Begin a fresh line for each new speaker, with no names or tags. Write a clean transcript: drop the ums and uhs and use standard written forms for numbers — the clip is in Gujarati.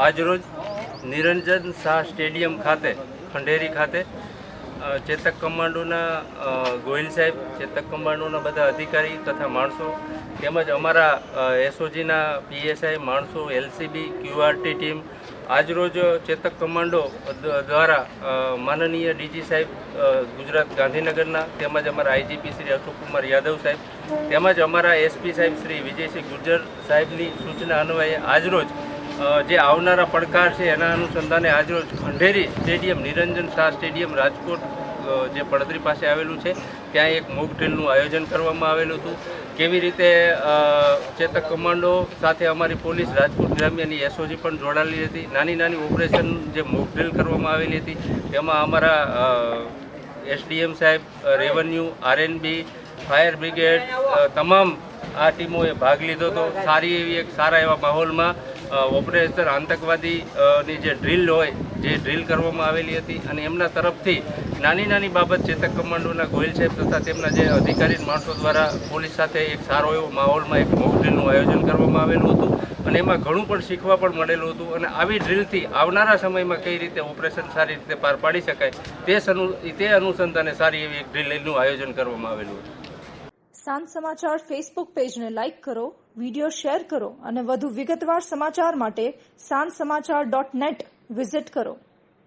આજરોજ નિરંજન શાહ સ્ટેડિયમ ખાતે ખંડેરી ખાતે ચેતક કમાન્ડોના ગોહિલ સાહેબ, ચેતક કમાન્ડોના બધા અધિકારી તથા માણસો તેમજ અમારા એસઓજીના પીએસઆઈ માણસો, એલસીબી, ક્યુઆરટી ટીમ આજરોજ ચેતક કમાન્ડો દ્વારા માનનીય ડીજી સાહેબ ગુજરાત ગાંધીનગરના તેમજ અમારા આઈજીપી શ્રી અશોકકુમાર યાદવ સાહેબ તેમજ અમારા એસપી સાહેબ શ્રી વિજયસિંહ ગુર્જર સાહેબની સૂચના અન્વયે આજરોજ જે આવનારા પડકાર છે એના અનુસંધાને આજરોજ ખંડેરી સ્ટેડિયમ, નિરંજન શાહ સ્ટેડિયમ રાજકોટ જે પડદરી પાસે આવેલું છે ત્યાં એક મોક ડ્રીલનું આયોજન કરવામાં આવેલું હતું. કેવી રીતે ચેતક કમાન્ડો સાથે અમારી પોલીસ રાજકોટ ગ્રામ્યની એસઓજી પણ જોડાયેલી હતી. નાની નાની ઓપરેશન જે મોક ડ્રીલ કરવામાં આવેલી હતી તેમાં અમારા એસડીએમ સાહેબ, રેવન્યુ, આરએનબી, ફાયર બ્રિગેડ તમામ આ ટીમોએ ભાગ લીધો હતો. સારી એવી સારા એવા માહોલમાં ઓપરેશન આતંકવાદીની જે ડ્રીલ હોય જે ડ્રીલ કરવામાં આવેલી હતી અને એમના તરફથી નાની નાની બાબત ચેતક કમાન્ડોના ગોહિલ સાહેબ તથા તેમના જે અધિકારી માણસો દ્વારા પોલીસ સાથે એક સારો એવો માહોલમાં એક મોક ડ્રીલનું આયોજન કરવામાં આવેલું હતું અને એમાં ઘણું પણ શીખવા પણ મળેલું હતું અને આવી ડ્રીલથી આવનારા સમયમાં કઈ રીતે ઓપરેશન સારી રીતે પાર પાડી શકાય તે અનુસંધાને સારી એવી એક ડ્રીલનું આયોજન કરવામાં આવેલું હતું.
સાંજ સમાચાર ફેસબુક પેજને લાઇક કરો, વિડીયો શેર કરો અને વધુ વિગતવાર સમાચાર માટે sanssamachar.net વિઝિટ કરો.